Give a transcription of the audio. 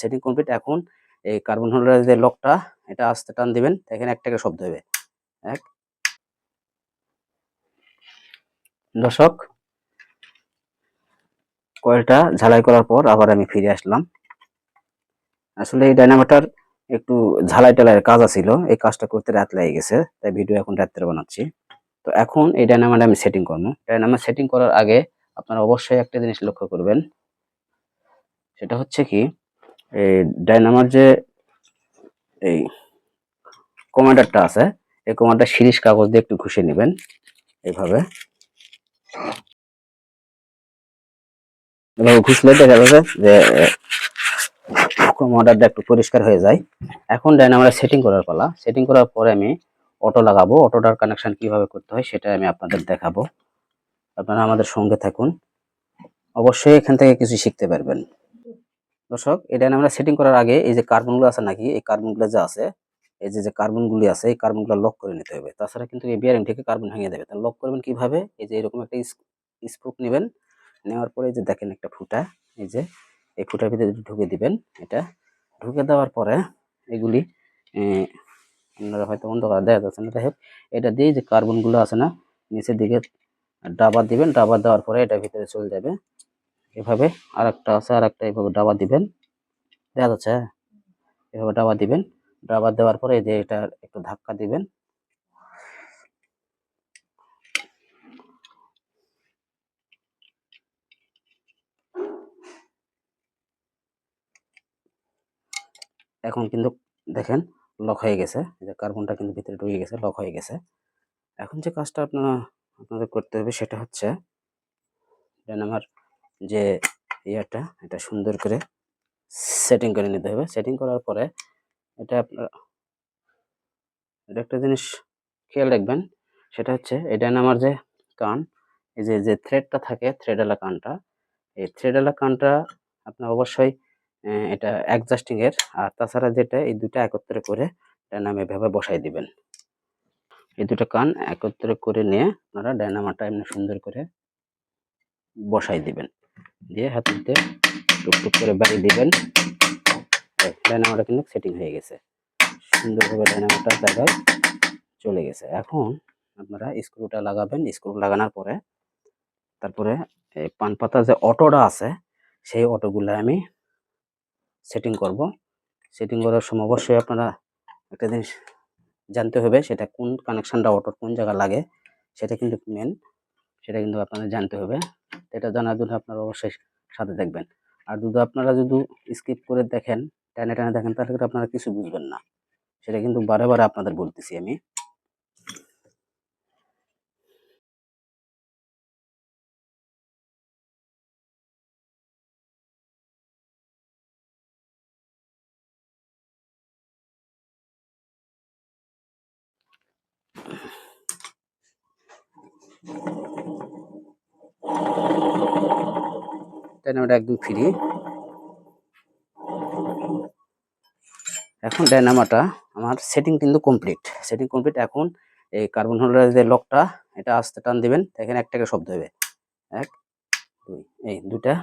Setting complete. এখন এই carbon হোল্ডারের যে লকটা এটা আস্তে টান দিবেন, এখানে একটা শব্দ হবে। এক দর্শক, কয়েলটা ঝালাই করার পর আবার আমি ফিরে আসলাম। আসলে এই ডায়নামাটার একটু ঝালাই টালাইয়ের কাজ ছিল, এই কাজটা করতে রাত লেগে গেছে, তাই ভিডিও এখন রাত্রে বানাচ্ছি। তো এখন এই ডায়নামাটা আমি সেটিং করবো। ডায়নামা সেটিং করার আগে আপনারা অবশ্যই একটা জিনিস লক্ষ্য করবেন, সেটা হচ্ছে কি, এই ডায়নামার যে এই কমান্ডারটা আছে, এই কমান্ডার শিরিষ কাগজ দিয়ে একটু ঘষে নেবেন এইভাবে। ঘুষলে দেখা যাবে যে কমান্ডারটা একটু পরিষ্কার হয়ে যায়। এখন ডায়নামার সেটিং করার পালা। সেটিং করার পরে আমি অটো লাগাবো। অটোটার কানেকশন কিভাবে করতে হয় সেটা আমি আপনাদের দেখাবো। আপনারা আমাদের সঙ্গে থাকুন, অবশ্যই এখান থেকে কিছু শিখতে পারবেন। দর্শক, এই ডায়নামার সেটিং করার আগে এই যে কার্বনগুলো আছে নাকি, এই কার্বনগুলো যে আছে, এই যে কার্বনগুলি আছে, এই কার্বনগুলো লক করে নিতে হবে। তাছাড়া কিন্তু এই বিয়ারিং থেকে কার্বন ভেঙে দেবে। তাহলে লক করবেন কিভাবে? এই যে এরকম একটা স্ক্রু নেবেন, নেওয়ার পরে এই যে দেখেন একটা ফুটা, এই যে এই ফুটার ভিতরে ঢুকে দিবেন। এটা ঢুকে দেওয়ার পরে এগুলি আপনারা হয়তো অন্ধকার দেখা যাচ্ছে না, যাই হোক, এটা দিয়ে যে কার্বনগুলো আছে না, নিচের দিকে ডাবা দিবেন। ডাবা দেওয়ার পরে এটা ভিতরে চলে যাবে এভাবে। আর একটা আছে, আর একটা এইভাবে ডাবা দিবেন, দেখা যাচ্ছে, এভাবে ডাবা দিবেন। ডাবা দেওয়ার পরে এই যে এটা একটু ধাক্কা দিবেন। এখন কিন্তু দেখেন লক হয়ে গেছে, যে কার্বনটা কিন্তু ভিতরে ঢুকে গেছে, লক হয়ে গেছে। এখন যে কাজটা আপনাদের করতে হবে সেটা হচ্ছে ডায়নামার যে ইয়াটা, এটা সুন্দর করে সেটিং করে নিতে হবে। সেটিং করার পরে এটা আপনার এটা একটা জিনিস খেয়াল রাখবেন, সেটা হচ্ছে এই ডায়নামার যে কান, এই যে থ্রেডটা থাকে, থ্রেডওয়ালা কানটা, এই থ্রেডওয়ালা কানটা আপনার অবশ্যই এটা অ্যাডজাস্টিং এর। আর তাছাড়া যেটা, এই দুটো একত্রে করে ডায়নামে এভাবে বসাই দিবেন। এই দুটো কান একত্রে করে নিয়ে আপনারা ডায়নামাটা এমনি সুন্দর করে বসাই দিবেন, দিয়ে হাতের দিয়ে টুকটুক করে বাড়ি দিবেন। ডায়নামাটা কিন্তু সেটিং হয়ে গেছে, সুন্দরভাবে ডায়নামাটা জায়গায় চলে গেছে। এখন আপনারা স্ক্রুটা লাগাবেন। স্ক্রু লাগানোর পরে তারপরে এই পান পাতা যে অটোটা আছে, সেই অটোগুলো আমি সেটিং করব। সেটিং করার সময় অবশ্যই আপনারা একটা জিনিস জানতে হবে, সেটা কোন কানেকশনটা অটোর কোন জায়গায় লাগে, সেটা কিন্তু মেন, সেটা কিন্তু আপনাদের জানতে হবে। এটা জানার জন্য আপনারা অবশ্যই সাথে দেখবেন। আর যদি আপনারা স্কিপ করে দেখেন, টেনে টেনে দেখেন, তাহলে কিন্তু আপনারা কিছু বুঝবেন না। সেটা কিন্তু বারে বারে আপনাদের বলতেছি আমি। ডায়নামাটা একদম ফ্রি। এখন ডায়নামাটা আমার সেটিং কিন্তু কমপ্লিট। Setting complete. এখন এই কার্বন হোল্ডারের যে লকটা, এটা আস্তে টান দিবেন, এখানে একটা শব্দ হবে। এক দুই, এই দুটা